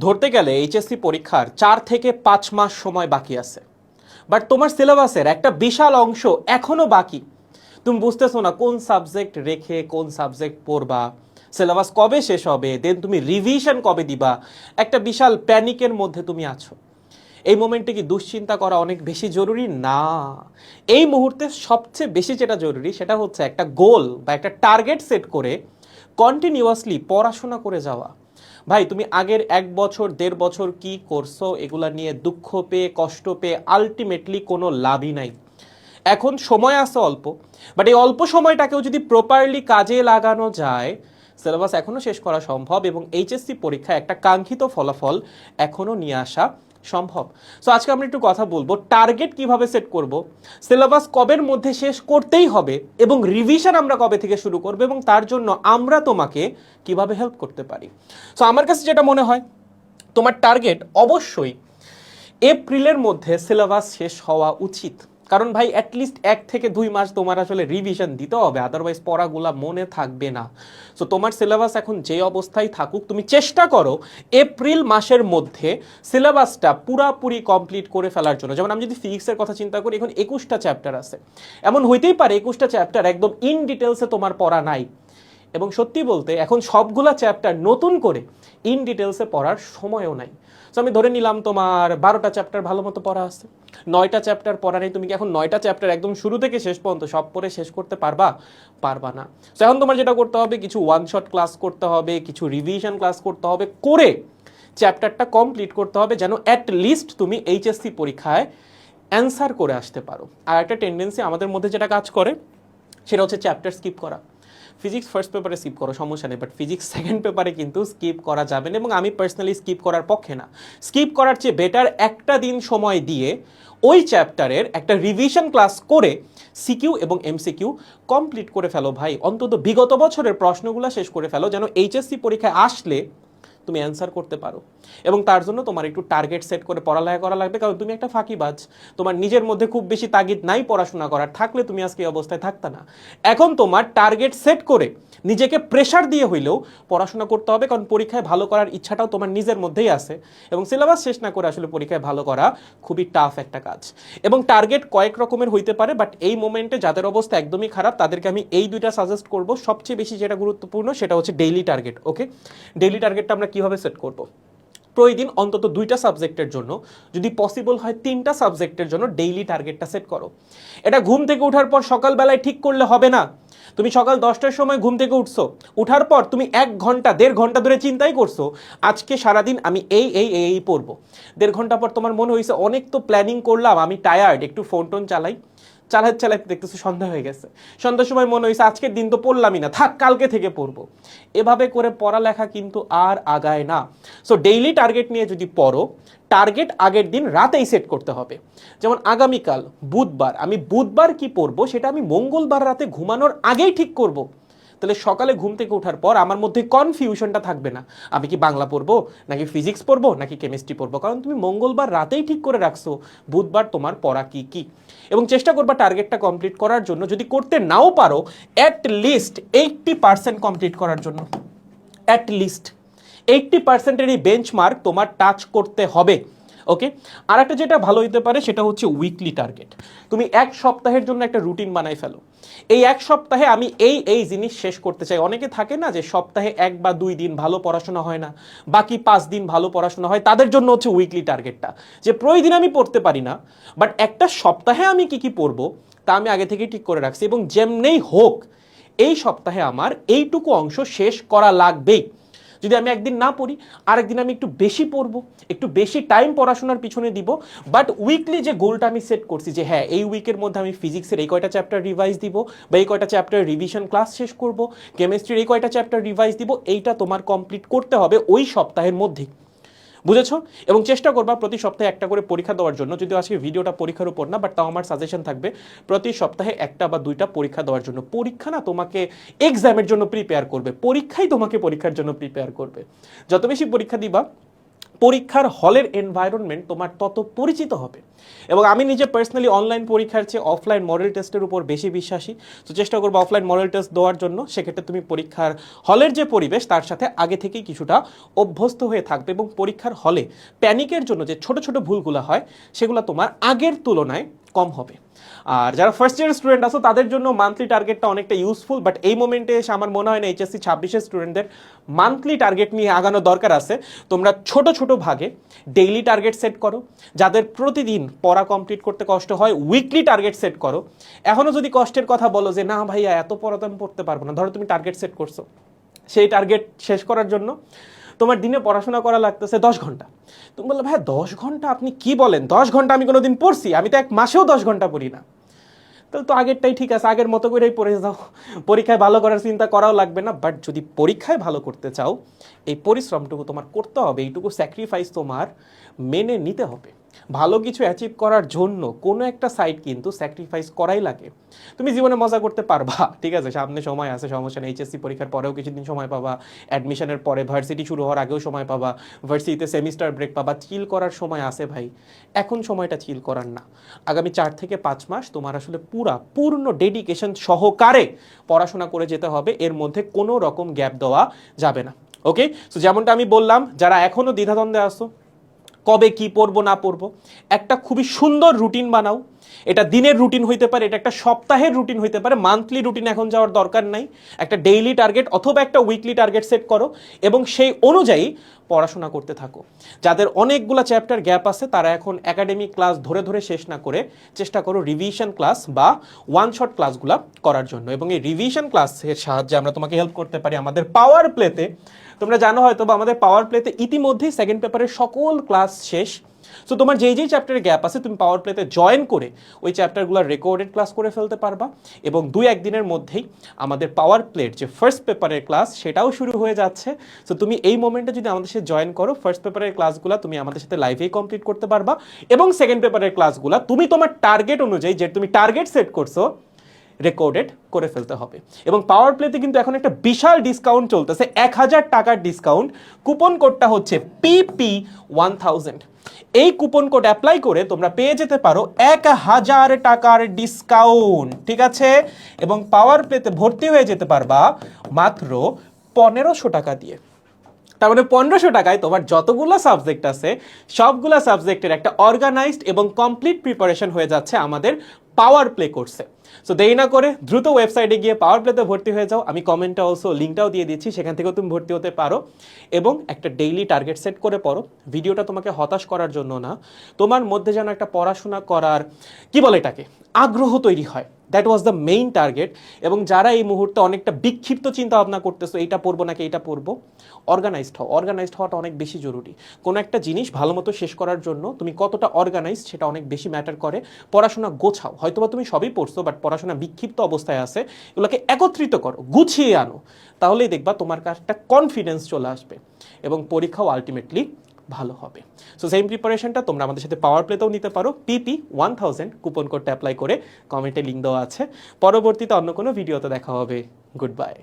ধরতে গেলে এইচএসসি পরীক্ষার 4 থেকে 5 মাস সময় বাকি আছে, বাট তোমার সিলেবাসের একটা বিশাল অংশ এখনো বাকি। তুমি বুঝতেছো না কোন সাবজেক্ট রেখে কোন সাবজেক্ট পড়বা, সিলেবাস কবে শেষ হবে, দেন তুমি রিভিশন কবে দিবা। একটা বিশাল প্যানিকের মধ্যে তুমি আছো। এই মোমেন্টে কি দুশ্চিন্তা করা অনেক বেশি জরুরি? না, এই মুহূর্তে সবচেয়ে বেশি যেটা জরুরি সেটা হচ্ছে একটা গোল বা একটা টার্গেট সেট করে কন্টিনিউয়াসলি পড়াশোনা করে যাওয়া। ভাই, তুমি আগের 1 বছর 1.5 বছর কি করছো এগুলা নিয়ে দুঃখ পেয়ে কষ্ট পেয়ে আলটিমেটলি কোনো লাভই নাই। এখন সময় আছে অল্প, বাট এই অল্প সময়টাকেও যদি প্রপারলি কাজে লাগানো যায়, সিলেবাস এখনও শেষ করা সম্ভব এবং এইচএসসি পরীক্ষায় একটা কাঙ্ক্ষিত ফলাফল এখনও নিয়ে আসা সম্ভব। সো আজকে আমরা একটু কথা বলবো টার্গেট কিভাবে সেট করব, সিলেবাস কবের মধ্যে শেষ করতেই হবে এবং রিভিশন আমরা কবে থেকে শুরু করব এবং তার জন্য আমরা তোমাকে কিভাবে হেল্প করতে পারি। সো আমার কাছে যেটা মনে হয়, তোমার টার্গেট অবশ্যই এপ্রিলের মধ্যে সিলেবাস শেষ হওয়া উচিত। কারণ ভাই অ্যাটলিস্ট 1 থেকে 2 মাস তোমার আসলে রিভিশন দিতে হবে, আদারওয়াইজ পড়াগুলা মনে থাকবে না। সো তোমার সিলেবাস এখন যে অবস্থায় থাকুক, তুমি চেষ্টা করো এপ্রিল মাসের মধ্যে সিলেবাসটা পুরাপুরি কমপ্লিট করে ফেলার জন্য। যেমন আমি যদি ফিজিক্সের কথা চিন্তা করি, এখন 21টা চ্যাপ্টার আছে। এমন হইতেই পারে 21টা চ্যাপ্টার একদম ইন ডিটেলসে তোমার পড়া নাই, এবং সত্যি বলতে এখন সবগুলা চ্যাপ্টার নতুন করে ইন ডিটেলসে পড়ার সময়ও নাই। সো আমি ধরে নিলাম তোমার 12টা চ্যাপ্টার ভালো মতো পড়া আছে, 9টা চ্যাপ্টার পড়া নেই। তুমি কি এখন 9টা চ্যাপ্টার একদম শুরু থেকে শেষ পর্যন্ত সব পড়ে শেষ করতে পারবা? পারবা না। সো এখন তোমার যেটা করতে হবে, কিছু ওয়ান শট ক্লাস করতে হবে, কিছু রিভিশন ক্লাস করতে হবে, করে চ্যাপ্টারটা কমপ্লিট করতে হবে যেন অ্যাট লিস্ট তুমি এইচএসসি পরীক্ষায় অ্যান্সার করে আসতে পারো। আর একটা টেন্ডেন্সি আমাদের মধ্যে যেটা কাজ করে সেটা হচ্ছে চ্যাপ্টার স্কিপ করা। ফিজিক্স ফার্স্ট পেপারে স্কিপ করো, সমস্যা নেই, বাট ফিজিক্স সেকেন্ড পেপারে কিন্তু স্কিপ করা যাবে না, এবং আমি পার্সোনালি স্কিপ করার পক্ষে না। স্কিপ করার চেয়ে বেটার একটা দিন সময় দিয়ে ওই চ্যাপ্টারের একটা রিভিশন ক্লাস করে সিকিউ এবং এমসিকিউ কমপ্লিট করে ফেলো ভাই। অন্তত বিগত বছরের প্রশ্নগুলো শেষ করে ফেলো যেন এইচএসসি পরীক্ষায় আসলে তুমি অ্যান্সার করতে পারো। এবং তার জন্য তোমার একটু টার্গেট সেট করে পড়ালেখা করা লাগবে, কারণ তুমি একটা ফাঁকিবাজ। তোমার নিজের মধ্যে খুব বেশি তাগিদ নাই পড়াশোনা করার, থাকলে তুমি আজকে এই অবস্থায় থাকতে না। এখন তোমার টার্গেট সেট করে নিজেকে প্রেশার দিয়ে হইলেও পড়াশোনা করতে হবে, কারণ পরীক্ষায় ভালো করার ইচ্ছাটাও তোমার নিজের মধ্যেই আছে, এবং সিলেবাস শেষ না করে আসলে পরীক্ষায় ভালো করা খুবই টাফ একটা কাজ। এবং টার্গেট কয়েক রকমের হইতে পারে, বাট এই মোমেন্টে যাদের অবস্থা একদমই খারাপ তাদেরকে আমি এই দুইটা সাজেস্ট করব। সবচেয়ে বেশি যেটা গুরুত্বপূর্ণ সেটা হচ্ছে ডেইলি টার্গেট। ওকে, ডেইলি টার্গেটটা আমরা কিভাবে সেট করব? প্রতিদিন অন্তত 2টা সাবজেক্টের জন্য, যদি পসিবল হয় 3টা সাবজেক্টের জন্য ডেইলি টার্গেটটা সেট করো। এটা ঘুম থেকে ওঠার পর সকালবেলায় ঠিক করলে হবে না। তুমি সকাল 10টার সময় ঘুম থেকে উঠছো, উঠার পর তুমি 1 ঘন্টা 1.5 ঘন্টা ধরে চিন্তাই করছো আজকে সারাদিন আমি এই পড়বো। 1.5 ঘন্টা পর তোমার মনে হয়েছে অনেক তো প্ল্যানিং করলাম, আমি টায়ার্ড, একটু ফোন টোন চালাতে দেখতেছো সন্ধ্যা হয়ে গেছে। সন্ধ্যার সময় মনে হয়েছে আজকের দিন তো পড়লামই না, থাক কালকে থেকে পড়বো। এভাবে করে পড়ালেখা কিন্তু আর আগায় না। সো ডেইলি টার্গেট নিয়ে যদি পড়ো, টার্গেট আগের দিন রাতেই সেট করতে হবে। যেমন আগামীকাল বুধবার, আমি বুধবার কি পড়বো সেটা আমি মঙ্গলবার রাতে ঘুমানোর আগেই ঠিক করব। তাহলে সকালে ঘুম থেকে ওঠার পর আমার মধ্যে কনফিউশনটা থাকবে না, আমি কি বাংলা পড়বো নাকি ফিজিক্স পড়বো নাকি কেমিস্ট্রি পড়বো, কারণ তুমি মঙ্গলবার রাতেই ঠিক করে রাখছো বুধবার তোমার পড়া কি কি। এবং চেষ্টা করবা টার্গেটটা কমপ্লিট করার জন্য, যদি করতে নাও পারো অ্যাট লিস্ট 80% কমপ্লিট করার জন্য। অ্যাট লিস্ট 80%-এর এই বেঞ্চমার্ক তোমার টাচ করতে হবে। ওকে, আর একটা যেটা ভালো হইতে পারে সেটা হচ্ছে উইকলি টার্গেট। তুমি 1 সপ্তাহের জন্য একটা রুটিন বানাই ফেলো, এই 1 সপ্তাহে আমি এই জিনিস শেষ করতে চাই। অনেকে থাকে না যে সপ্তাহে 1 বা 2 দিন ভালো পড়াশোনা হয় না, বাকি 5 দিন ভালো পড়াশোনা হয়, তাদের জন্য হচ্ছে উইকলি টার্গেটটা, যে প্রতিদিন আমি পড়তে পারি না, বাট একটা সপ্তাহে আমি কি কি পড়বো তা আমি আগে থেকেই ঠিক করে রাখছি, এবং যেমনেই হোক এই সপ্তাহে আমার এইটুকু অংশ শেষ করা লাগবেই। যদি আমি একদিন না পড়ি, আরেকদিন আমি একটু বেশি পড়বো, একটু বেশি টাইম পড়াশোনার পিছনে দিব, বাট উইকলি যে গোলটা আমি সেট করছি যে হ্যাঁ এই উইকের মধ্যে আমি ফিজিক্সের এই কয়টা চ্যাপ্টার রিভাইজ দিব, বা এই কয়টা চ্যাপ্টার রিভিশন ক্লাস শেষ করব, কেমিস্ট্রির এই কয়টা চ্যাপ্টার রিভাইজ দিব, এইটা তোমার কমপ্লিট করতে হবে ওই সপ্তাহের মধ্যেই। বুঝেছো? এবং চেষ্টা করবা প্রতি সপ্তাহে একটা করে পরীক্ষা দেওয়ার জন্য। যদিও আজকে ভিডিওটা পরীক্ষার উপর না, বাট তাও আমার সাজেশন থাকবে প্রতি সপ্তাহে 1টা বা 2টা পরীক্ষা দেওয়ার জন্য। পরীক্ষা না তোমাকে এক্সামের জন্য প্রিপেয়ার করবে, পরীক্ষাই তোমাকে পরীক্ষার জন্য প্রিপেয়ার করবে। যত বেশি পরীক্ষা দিবা পরীক্ষার হলের এনভায়রনমেন্ট তোমার তত পরিচিত হবে। এবং আমি নিজে পার্সোনালি অনলাইন পরীক্ষার চেয়ে অফলাইন মডেল টেস্টের উপর বেশি বিশ্বাসী। তো চেষ্টা করবো অফলাইন মডেল টেস্ট দেওয়ার জন্য। সেক্ষেত্রে তুমি পরীক্ষার হলের যে পরিবেশ তার সাথে আগে থেকেই কিছুটা অভ্যস্ত হয়ে থাকবে, এবং পরীক্ষার হলে প্যানিকের জন্য যে ছোট ছোট ভুলগুলো হয় সেগুলো তোমার আগের তুলনায় কম হবে। আর যারা ফার্স্ট ইয়ার স্টুডেন্ট আছো তাদের জন্য মান্থলি টার্গেটটা অনেকটা ইউজফুল, বাট এই মোমেন্টে এসে আমার মনে হয় না এইচএসসি 26-এর স্টুডেন্টদের মান্থলি টার্গেট নিয়ে আগানো দরকার আছে। তোমরা ছোট ছোট ভাগে ডেইলি টার্গেট সেট করো। যাদের প্রতিদিন পড়া কমপ্লিট করতে কষ্ট হয় উইকলি টার্গেট সেট করো। এখনও যদি কষ্টের কথা বলো যে না ভাইয়া এত পড়া তো আমি পড়তে পারবো না, ধরো তুমি টার্গেট সেট করছো, সেই টার্গেট শেষ করার জন্য তোমার দিনে পড়াশোনা করা লাগতেছে 10 ঘন্টা। তুমি বললো ভাই 10 ঘন্টা আপনি কি বলেন, 10 ঘন্টা আমি কোনোদিন পড়ছি? আমি তো এক মাসেও 10 ঘন্টা পড়ি না। তাহলে তো আগেরটাই ঠিক আছে, আগের মতো করেই পড়ে যাও, পরীক্ষায় ভালো করার চিন্তা করাও লাগবে না। বাট যদি পরীক্ষায় ভালো করতে চাও এই পরিশ্রমটুকু তোমার করতে হবে, এইটুকু স্যাক্রিফাইস তোমার মেনে নিতে হবে। ভালো কিছু অ্যাচিভ করার জন্য কোনো একটা সাইড কিন্তু স্যাক্রিফাইস করাই লাগে। তুমি জীবনে মজা করতে পারবা, ঠিক আছে, সামনে সময় আছে, সমস্যা নেই। এইচএসসি পরীক্ষার পরেও কিছুদিন সময় পাবা, অ্যাডমিশনের পরে ভার্সিটি শুরু হওয়ার আগেও সময় পাবা, ভার্সিটিতে সেমিস্টার ব্রেক পাবা, চিল করার সময় আছে ভাই। এখন সময়টা চিল করার না। আগামী 4 থেকে 5 মাস তোমার আসলে পূর্ণ ডেডিকেশন সহকারে পড়াশোনা করে যেতে হবে, এর মধ্যে কোনো রকম গ্যাপ দেওয়া যাবে না। ওকে, সো যেমনটা আমি বললাম, যারা এখনও দ্বিধাদ্বন্দ্বে আসো কবে কি পড়বো না পড়বো, একটা খুবই সুন্দর রুটিন বানাও। এটা দিনের রুটিন হইতে পারে, এটা একটা সপ্তাহের রুটিন হইতে পারে, মান্থলি রুটিন এখন যাওয়ার দরকার নাই। একটা ডেইলি টার্গেট অথবা একটা উইকলি টার্গেট সেট করো এবং সেই অনুযায়ী পড়াশোনা করতে থাকো। যাদের অনেকগুলো চ্যাপ্টার গ্যাপ আছে তারা এখন একাডেমিক ক্লাস ধরে ধরে শেষ না করে চেষ্টা করো রিভিশন ক্লাস বা ওয়ান শট ক্লাসগুলো করার জন্য। এবং এই রিভিশন ক্লাসের সাহায্যে আমরা তোমাকে হেল্প করতে পারি আমাদের পাওয়ার প্লেতে। তোমরা জানো হয়তো বা আমাদের পাওয়ার প্লেতে ইতিমধ্যেই সেকেন্ড পেপারের সকল ক্লাস শেষ। সো তোমার যেই যেই চ্যাপ্টারে গ্যাপ আছে তুমি পাওয়ার প্লেতে জয়েন করে ওই চ্যাপ্টারগুলো রেকর্ডেড ক্লাস করে ফেলতে পারবা। এবং 2-1 দিনের মধ্যেই আমাদের পাওয়ার প্লেট যে ফার্স্ট পেপারের ক্লাস সেটাও শুরু হয়ে যাচ্ছে। সো তুমি এই মোমেন্টে যদি আমাদের সাথে জয়েন করো, ফার্স্ট পেপারের ক্লাসগুলো তুমি আমাদের সাথে লাইভেই কমপ্লিট করতে পারবা, এবং সেকেন্ড পেপারের ক্লাসগুলো তুমি তোমার টার্গেট অনুযায়ী, যে তুমি টার্গেট সেট করছো, রেকর্ডেড করে ফেলতে হবে। এবং পাওয়ার প্লেতে কিন্তু এখন একটা বিশাল ডিসকাউন্ট চলতেছে, 1000 টাকার ডিসকাউন্ট। কুপন কোডটা হচ্ছে PP1000। এই কুপন কোড অ্যাপ্লাই করে তোমরা পেয়ে যেতে পারো 1000 টাকার ডিসকাউন্ট, ঠিক আছে? এবং পাওয়ার প্লেতে ভর্তি হয়ে যেতে পারবা মাত্র 1500 টাকা দিয়ে। তার মানে 1500 টাকায় তোমার যতগুলো সাবজেক্ট আছে সবগুলো সাবজেক্টের একটা অর্গানাইজড এবং কমপ্লিট প্রিপারেশন হয়ে যাচ্ছে আমাদের পাওয়ার প্লে কোর্সে। সো দেরি না করে দ্রুত ওয়েবসাইটে গিয়ে পাওয়ার প্লেতে ভর্তি হয়ে যাও। আমি কমেন্টে অলসো লিঙ্কটাও দিয়ে দিচ্ছি, সেখান থেকেও তুমি ভর্তি হতে পারো। এবং একটা ডেইলি টার্গেট সেট করে পড়ো। ভিডিওটা তোমাকে হতাশ করার জন্য না, তোমার মধ্যে যেন একটা পড়াশোনা করার কি বলে এটাকে আগ্রহ তৈরি হয়, that was the main target. এবং যারা এই মুহূর্তে অনেকটা বিক্ষিপ্ত চিন্তা ভাবনা করতেছো এইটা পড়বো নাকি এইটা পড়বো, অর্গানাইজড হও। অর্গানাইজড হওয়াটা অনেক বেশি জরুরি। কোনো একটা জিনিস ভালো মতো শেষ করার জন্য তুমি কতটা অর্গানাইজড সেটা অনেক বেশি ম্যাটার করে। পড়াশোনা গোছাও, হয়তোবা তুমি সবই পড়ছো বাট পড়াশোনা বিক্ষিপ্ত অবস্থায় আছে, এগুলোকে একত্রিত করো, গুছিয়ে আনো, তাহলেই দেখবা তোমার কাছে একটা কনফিডেন্স চলে আসবে এবং পরীক্ষাও আলটিমেটলি ভালো হবে। সো সেম প্রিপারেশনটা তোমরা আমাদের সাথে পাওয়ার প্লেতেও নিতে পারো। PP1000 কুপন কোডটা অ্যাপ্লাই করে, কমেন্টে লিঙ্ক দেওয়া আছে। পরবর্তীতে অন্য কোনো ভিডিওতে দেখা হবে। Good bye.